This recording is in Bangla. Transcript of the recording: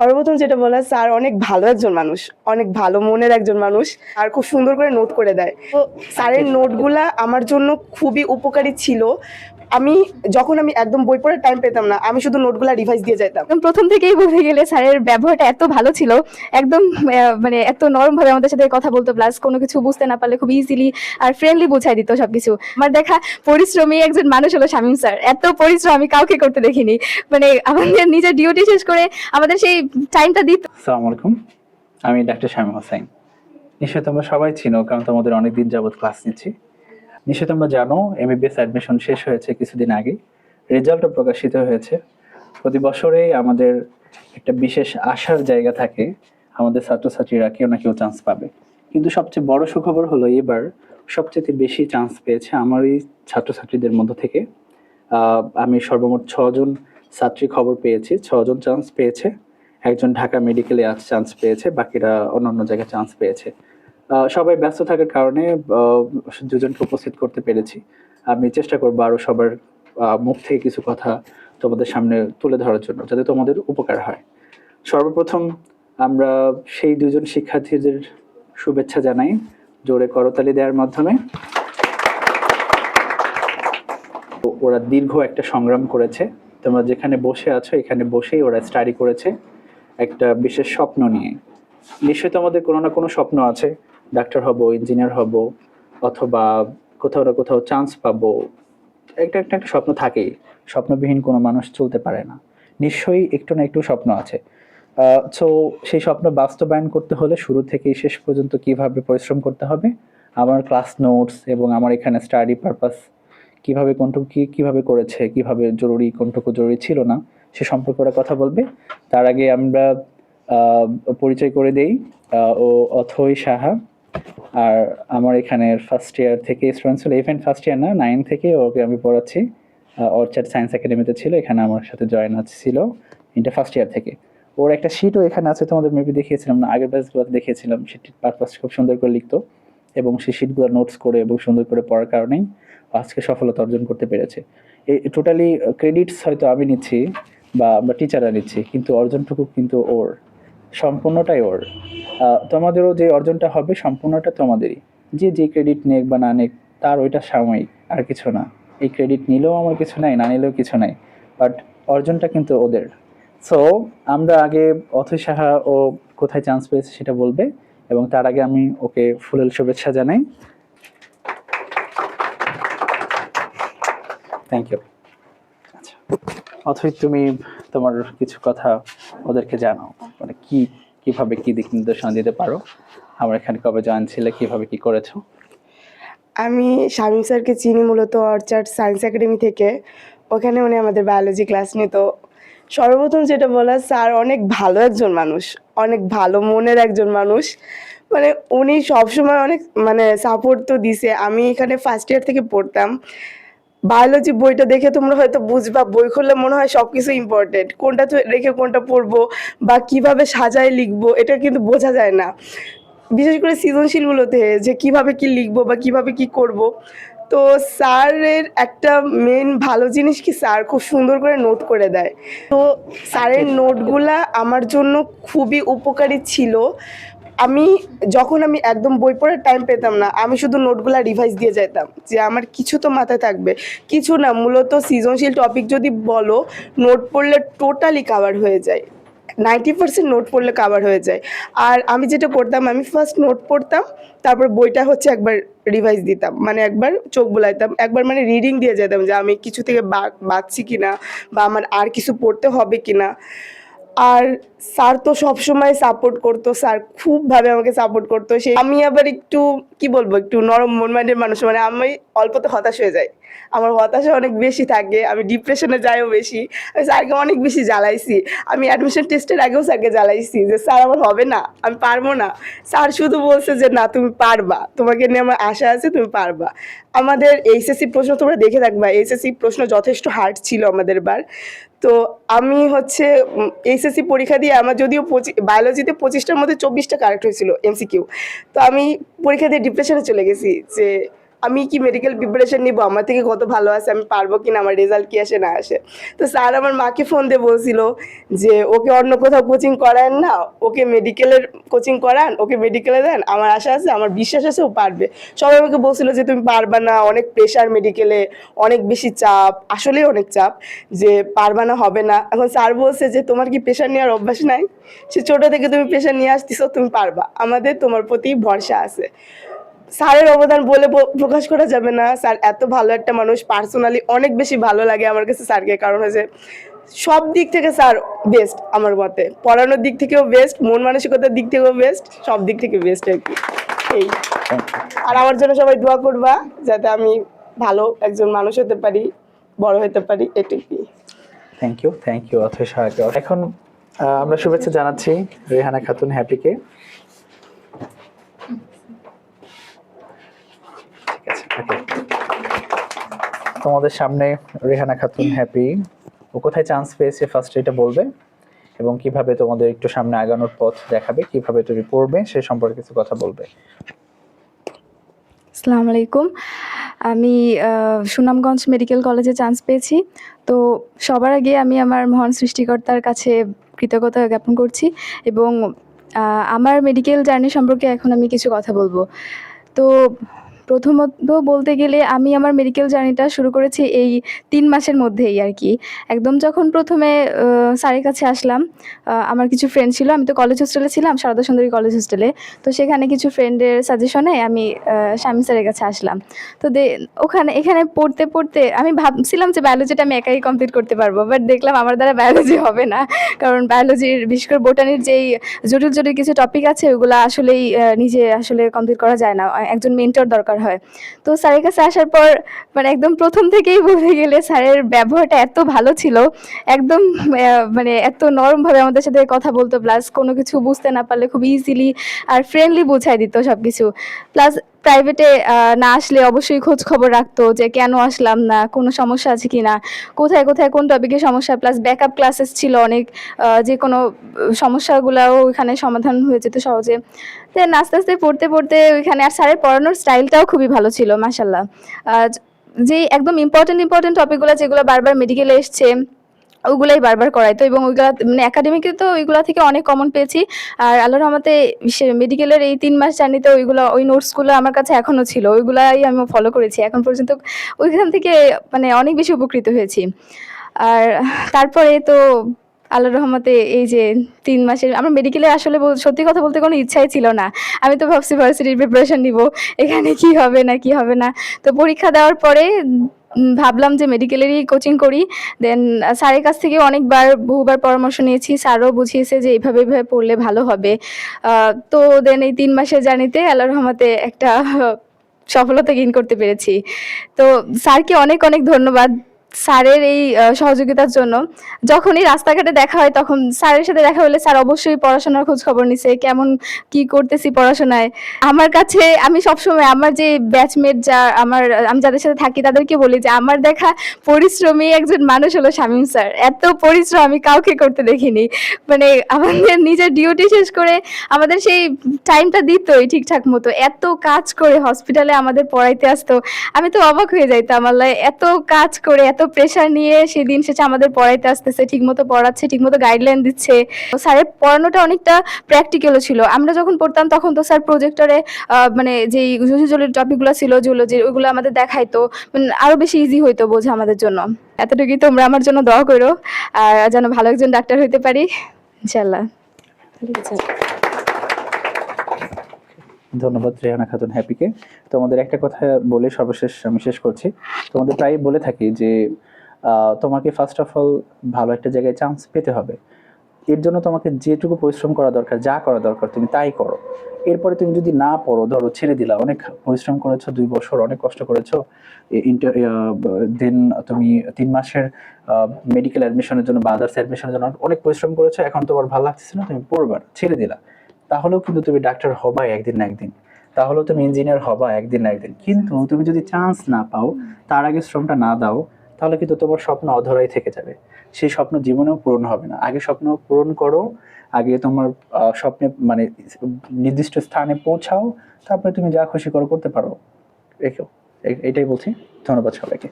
সর্বপ্রথম যেটা বলা, স্যার অনেক ভালো একজন মানুষ, অনেক ভালো মনের একজন মানুষ, আর খুব সুন্দর করে নোট করে দেয়। তো স্যারের নোটগুলা আমার জন্য খুবই উপকারী ছিল। যখন আমি একদম বই পড়ার টাইম পেতাম না, আমি শুধু নোটগুলা রিভাইজ দিয়ে যেতাম। একদম প্রথম থেকেই বলতে গেলে স্যারের ব্যবহারটা এত ভালো ছিল, একদম মানে এত নরম ভাবে আমাদের সাথে কথা বলতো, প্লাস কোনো কিছু বুঝতে না পারলে খুব ইজিলি আর ফ্রেন্ডলি বুঝাই দিত সবকিছু। আমার দেখা পরিশ্রমী একজন মানুষ হলো শামীম স্যার। এত পরিশ্রম আমি কাউকে করতে দেখিনি, মানে আমাদের নিজের ডিউটি শেষ করে আমাদের সেই টাইমটা দিত। আসসালামু আলাইকুম, আমি ডাক্তার শামীম হোসাইন। নিশ্চয়ই তোমরা সবাই চিনো, কারণ তোমাদের অনেকদিন যাবত ক্লাস নিচ্ছি। নিশ্চয়ই তোমরা জানো এমবিবিএস অ্যাডমিশন শেষ হয়েছে কিছুদিন আগে, রেজাল্টও প্রকাশিত হয়েছে। প্রতি বছরেই আমাদের একটা বিশেষ আশার জায়গা থাকে, আমাদের ছাত্রছাত্রীরা কেউ না কেউ চান্স পাবে। কিন্তু সবচেয়ে বড় সুখবর হলো এবার সবচেয়ে বেশি চান্স পেয়েছে আমারই ছাত্রছাত্রীদের মধ্য থেকে। আমি সর্বমোট 6জন ছাত্রী খবর পেয়েছি, 6জন চান্স পেয়েছে। একজন ঢাকা মেডিকেলে আজ চান্স পেয়েছে, বাকিরা অন্যান্য জায়গায় চান্স পেয়েছে। সবাই ব্যস্ত থাকার কারণে দুজনকে উপস্থিত করতে পেরেছি। আমি চেষ্টা করবো আরো সবার মুখ থেকে কিছু কথা তোমাদের সামনে তুলে ধরার জন্য, যাতে তোমাদের উপকার হয়। সর্বপ্রথম আমরা সেই দুজন শিক্ষার্থীদের শুভেচ্ছা জানাই জোরে করতালি দেওয়ার মাধ্যমে। ওরা দীর্ঘ একটা সংগ্রাম করেছে। তোমরা যেখানে বসে আছো এখানে বসেই ওরা স্টাডি করেছে একটা বিশেষ স্বপ্ন নিয়ে। নিশ্চয়ই তোমাদের কোনো না কোনো স্বপ্ন আছে, ডাক্তার হব, ইঞ্জিনিয়ার হব, অথবা কোথাও না কোথাও চান্স পাবো। একটা একটা একটা স্বপ্ন থাকেই, স্বপ্নবিহীন কোনো মানুষ চলতে পারে না। নিশ্চয়ই একটু না একটু স্বপ্ন আছে। সো সেই স্বপ্ন বাস্তবায়ন করতে হলে শুরু থেকেই শেষ পর্যন্ত কিভাবে পরিশ্রম করতে হবে, আমার ক্লাস নোটস এবং আমার এখানে স্টাডি পারপাস কিভাবে কোনটুকু কিভাবে করেছে, কিভাবে জরুরি কোনটুকু জরুরি ছিল না, সে সম্পর্কে ওরা কথা বলবে। তার আগে আমরা পরিচয় করে দেই। ও অথৈ সাহা, আর আমার এখানে ফার্স্ট ইয়ার থেকে স্টুডেন্ট ছিল, ইভেন ফার্স্ট ইয়ার না 9 থেকে ওকে আমি পড়াচ্ছি। অর্চাড সায়েন্স একাডেমিতে ছিল, এখানে আমার সাথে জয়েন ছিল এটা ফার্স্ট ইয়ার থেকে। ওর একটা শিটও এখানে আছে, তোমাদের মেবি দেখিয়েছিলাম না, আগের ব্যাচগুলোতে দেখিয়েছিলাম। শিটটির পারপাস খুব সুন্দর করে লিখতো এবং সেই শিটগুলো নোটস করে এবং সুন্দর করে পড়ার কারণেই আজকে সফলতা অর্জন করতে পেরেছে। এই টোটালি ক্রেডিটস হয়তো আমি নিচ্ছি বা টিচাররা নিচ্ছি, কিন্তু অর্জনটুকু কিন্তু ওর, সম্পূর্ণটাই ওর। তোমাদেরও যে অর্জনটা হবে সম্পূর্ণটা তোমাদেরই। যে ক্রেডিট নেক বা না নেক তার ওইটা সাময়িক, আর কিছু না। এই ক্রেডিট নিলেও আমার কিছু নাই, না নিলেও কিছু নাই, বাট অর্জনটা কিন্তু ওদের। সো আমরা আগে অথৈ সাহা ও কোথায় চান্স পেয়েছে সেটা বলবে, এবং তার আগে আমি ওকে ফুলেল শুভেচ্ছা জানাই। Thank you. আচ্ছা অথৈ, তুমি তোমার কিছু কথা ওদেরকে জানাও, মানে কিভাবে কি দিক নির্দেশনা দিতে পারো, আমার এখানে কবে জয়েন ছিলে, কিভাবে কি করেছো? আমি শামীম স্যারকে চিনি মূলত অর্চাড সায়েন্স একাডেমি থেকে। ওখানে উনি আমাদের বায়োলজি ক্লাস নিত। সর্বপ্রথম যেটা বলা, স্যার অনেক ভালো একজন মানুষ, অনেক ভালো মনের একজন মানুষ। মানে উনি সবসময় অনেক সাপোর্ট তো দিছে। আমি এখানে ফার্স্ট ইয়ার থেকে পড়তাম। বায়োলজি বইটা দেখে তোমরা হয়তো বুঝবা, বই খুললে মনে হয় সব কিছু ইম্পর্টেন্ট, কোনটা রেখে কোনটা পড়বো বা কিভাবে সাজায় লিখবো এটা কিন্তু বোঝা যায় না। বিশেষ করে সৃজনশীলগুলোতে যে কিভাবে কি লিখবো বা কিভাবে কি করব। তো স্যারের একটা মেন ভালো জিনিস কি, স্যার খুব সুন্দর করে নোট করে দেয়। তো স্যারের নোটগুলা আমার জন্য খুবই উপকারী ছিল। যখন আমি একদম বই পড়ার টাইম পেতাম না, আমি শুধু নোটগুলা রিভাইজ দিয়ে যেতাম, যে আমার কিছু তো মাথায় থাকবে। কিছু না, মূলত সৃজনশীল টপিক যদি বলো, নোট পড়লে টোটালি কাভার হয়ে যায়। 90% নোট পড়লে কাভার হয়ে যায়। আর আমি যেটা করতাম, আমি ফার্স্ট নোট পড়তাম, তারপর বইটা একবার রিভাইজ দিতাম, একবার চোখ বুলাইতাম, একবার রিডিং দিয়ে যেতাম যে আমি কিছু থেকে বাঁচছি কিনা বা আমার আর কিছু পড়তে হবে কিনা। আর স্যার তো সবসময় সাপোর্ট করতো, স্যার খুবভাবে আমাকে সাপোর্ট করতো। আমি আবার একটু কি বলবো, একটু নরম মন মাইন্ডের মানুষ, আমি অল্পতে হতাশ হয়ে যাই, আমার হতাশা অনেক বেশি থাকে, আমি ডিপ্রেশনে যাইও বেশি। আমি স্যারকে অনেক বেশি জ্বালাইছি। আমি অ্যাডমিশন টেস্টের আগেও স্যারকে জ্বালাইছি যে স্যার আমার হবে না, আমি পারবো না। স্যার শুধু বলছে যে না, তুমি পারবা, তোমাকে নিয়ে আমার আশা আছে, তুমি পারবা। আমাদের এইচএসসি প্রশ্ন তোমরা দেখে থাকবা, এইচএসসি প্রশ্ন যথেষ্ট হার্ড ছিল আমাদের বার। তো আমি এইচএসসি পরীক্ষা দিয়ে আমার যদিও বায়োলজিতে 25টার মধ্যে 24টা কারেক্ট হয়েছিল এমসিকিউ। তো আমি পরীক্ষা দিয়ে ডিপ্রেশনে চলে গেছি যে আমি কি মেডিকেল প্রিপারেশন নিব, আমার থেকে কত ভালো আছে, আমি পারবো কিনা, আমার রেজাল্ট কি আসে না আসে। তো স্যার আমার মাকে ফোন দিয়ে বলছিল যে ওকে অন্য কোথাও কোচিং করান না, ওকে মেডিকেলের কোচিং করান, ওকে মেডিকেলে দেন, আমার আশা আছে, আমার বিশ্বাস আছে ও পারবে। সবাই আমাকে বলছিল যে তুমি পারবা না, অনেক প্রেশার মেডিকেলে, অনেক বেশি চাপ, আসলেই অনেক চাপ, যে পারবা না, হবে না। এখন স্যার বলছে যে তোমার কি প্রেশার নেওয়ার অভ্যাস নাই, সে ছোট থেকে তুমি প্রেশার নিয়ে আসতেছো, তুমি পারবা, আমাদের তোমার প্রতি ভরসা আছে। স্যারের অবদান বলে প্রকাশ করা যাবে না। স্যার এত ভালো একটা মানুষ, পার্সোনালি অনেক বেশি ভালো লাগে আমার কাছে স্যারকে, কারণ হচ্ছে সব দিক থেকে স্যার বেস্ট আমার মতে, পড়ানোর দিক থেকেও বেস্ট, মন মানসিকতার দিক থেকেও বেস্ট, সব দিক থেকে বেস্ট আর কি। এই, আর আমার জন্য সবাই দোয়া করবা যাতে আমি ভালো একজন মানুষ হতে পারি, বড় হতে পারি, এটুকুই। থ্যাংক ইউ অথৈ সাহাকে। এখন আমরা শুভেচ্ছা জানাচ্ছি রেহানা খাতুন হ্যাপিকে। তোমাদের সামনে রেহানা খাতুন হ্যাপি, ও কোথায় চান্স পেয়েছে ফার্স্ট এটা বলবে, এবং কিভাবে তোমাদের একটু সামনে আগানোর পথ দেখাবে, কিভাবে তুমি পড়বে সে সম্পর্কে কিছু কথা বলবে। আসসালামু আলাইকুম। আমি সুনামগঞ্জ মেডিকেল কলেজে চান্স পেয়েছি। তো সবার আগে আমি আমার মহান সৃষ্টিকর্তার কাছে কৃতজ্ঞতা জ্ঞাপন করছি, এবং আমার মেডিকেল জার্নি সম্পর্কে এখন আমি কিছু কথা বলবো। তো প্রথমত বলতে গেলে আমি আমার মেডিকেল জার্নিটা শুরু করেছি এই ৩ মাসের মধ্যেই আর কি। একদম যখন প্রথমে স্যারের কাছে আসলাম, আমার কিছু ফ্রেন্ড ছিল, আমি তো কলেজ হোস্টেলে ছিলাম, সারদা সুন্দরী কলেজ হোস্টেলে। তো সেখানে কিছু ফ্রেন্ডের সাজেশনে আমি শামীম স্যারের কাছে আসলাম। তো এখানে পড়তে আমি ভাবছিলাম যে বায়োলজিটা আমি একাই কমপ্লিট করতে পারবো, বাট দেখলাম আমার দ্বারা বায়োলজি হবে না। কারণ বায়োলজির, বিশেষ করে বোটানির যেই জটিল কিছু টপিক আছে, ওগুলো আসলেই নিজে আসলে কমপ্লিট করা যায় না, একজন মেন্টর দরকার হয়। তো স্যারের কাছে আসার পর মানে একদম প্রথম থেকেই বলতে গেলে স্যারের ব্যবহারটা এত ভালো ছিল, একদম মানে এত নরমভাবে আমাদের সাথে কথা বলতো, প্লাস কোনো কিছু বুঝতে না পারলে খুব ইজিলি আর ফ্রেন্ডলি বুঝাই দিত সব কিছু। প্লাস প্রাইভেটে না আসলে অবশ্যই খোঁজ খবর রাখতো যে কেন আসলাম না, কোনো সমস্যা আছে কি না, কোথায় কোন টপিকে সমস্যা, প্লাস ব্যাকআপ ক্লাসেস ছিল অনেক, যে কোনো সমস্যাগুলোও এখানে সমাধান হয়ে যেত সহজে। দেন আস্তে আস্তে পড়তে ওইখানে, আর স্যারের পড়ানোর স্টাইলটাও খুবই ভালো ছিল মাশাল্লাহ। যে একদম ইম্পর্টেন্ট টপিকগুলো যেগুলো বারবার মেডিকেলে এসছে, ওগুলাই বারবার করাইতো, এবং ওইগুলা মানে একাডেমিকে তো ওইগুলা থেকে অনেক কমন পেয়েছি। আর আল্লাহর রহমতে মেডিকেলের এই 3 মাস জার্নিতে ওই নোটসগুলো আমার কাছে এখনো ছিল, ওইগুলাই আমি ফলো করেছি এখন পর্যন্ত। ওইখান থেকে মানে অনেক বেশি উপকৃত হয়েছি। আর তারপরে তো আল্লাহর রহমতে এই যে 3 মাসের আমার মেডিকেলে আসলে সত্যি কথা বলতে কোনো ইচ্ছাই ছিল না। আমি তো ভাবছি ভার্সিটির প্রিপারেশন নিব, এখানে কি হবে না। তো পরীক্ষা দেওয়ার পরে ভাবলাম যে মেডিকেলেরই কোচিং করি। দেন স্যারের কাছ থেকে বহুবার পরামর্শ নিয়েছি, স্যারও বুঝিয়েছে যে এইভাবে পড়লে ভালো হবে। তো দেন এই 3 মাসের জার্নিতে আল্লাহর রহমতে একটা সফলতা গেইন করতে পেরেছি। তো স্যারকে অনেক ধন্যবাদ, স্যারের এই সহযোগিতার জন্য। যখনই রাস্তাঘাটে দেখা হয়, তখন স্যারের সাথে দেখা হলে স্যার অবশ্যই পড়াশোনার খোঁজ খবর নিছে, কেমন কি করতেছি পড়াশোনায়। আমার কাছে আমি সবসময় আমার যে ব্যাচমেট আমি যাদের সাথে থাকি তাদেরকে বলি যে আমার দেখা পরিশ্রমী একজন মানুষ হলো শামীম স্যার। এত পরিশ্রম আমি কাউকে করতে দেখিনি। মানে আমাদের নিজের ডিউটি শেষ করে আমাদের সেই টাইমটা দিতই ঠিকঠাক মতো, এত কাজ করে হসপিটালে আমাদের পড়াইতে আসতো। আমি তো অবাক হয়ে যাইতাম, আল্লাহ এত কাজ করে এত প্রেশার নিয়ে সেদিন শেষে আমাদের পড়াইতে আসতেছে, ঠিকমতো পড়াচ্ছে, ঠিকমতো গাইডলাইন দিচ্ছে। স্যারের পড়ানোটা অনেকটা প্র্যাকটিক্যালও ছিল। আমরা যখন পড়তাম তখন তো স্যার প্রজেক্টরে মানে যেই জটিল টপিকগুলো ছিল জুলজির, ওইগুলো আমাদের দেখাইতো, মানে আরো বেশি ইজি হইতো বোঝা আমাদের জন্য। এতটুকুই, তোমরা আমার জন্য দোয়া করো আর যেন ভালো একজন ডাক্তার হইতে পারি ইনশাল্লাহ। ধন্যবাদ রেহানা খাতুন হ্যাপিকে। তোমাদের একটা কথা বলে সর্বশেষ আমি শেষ করছি। তোমাদের প্রায় বলে থাকি যে তোমাকে ফার্স্ট অফ অল ভালো একটা জায়গায় চান্স পেতে হবে। এর জন্য তোমাকে যেটুকু পরিশ্রম করা দরকার, যা করা দরকার তুমি তাই করো। এরপরে তুমি যদি না পড়ো, ধরো ছেড়ে দিলা, অনেক পরিশ্রম করেছো, 2 বছর অনেক কষ্ট করেছো, দেন তুমি 3 মাসের মেডিকেল অ্যাডমিশনের জন্য বা আদার্স অ্যাডমিশনের জন্য অনেক পরিশ্রম করেছো, এখন তোমার ভালো লাগতেছে না, তুমি পড়বা, ছেড়ে দিলা, তাহলেও কিন্তু তুমি ডাক্তার হবাই একদিন না একদিন, তাহলেও তুমি ইঞ্জিনিয়ার হবা একদিন না একদিন। কিন্তু তুমি যদি চান্স না পাও, তার আগে শ্রমটা না দাও, তাহলে কিন্তু তোমার স্বপ্ন অধরাই থেকে যাবে, সেই স্বপ্ন জীবনেও পূরণ হবে না। আগে স্বপ্ন পূরণ করো, আগে তোমার স্বপ্নে মানে নির্দিষ্ট স্থানে পৌঁছাও, তারপরে তুমি যা খুশি করতে পারো রেখো। এটাই বলছি। ধন্যবাদ সবাইকে।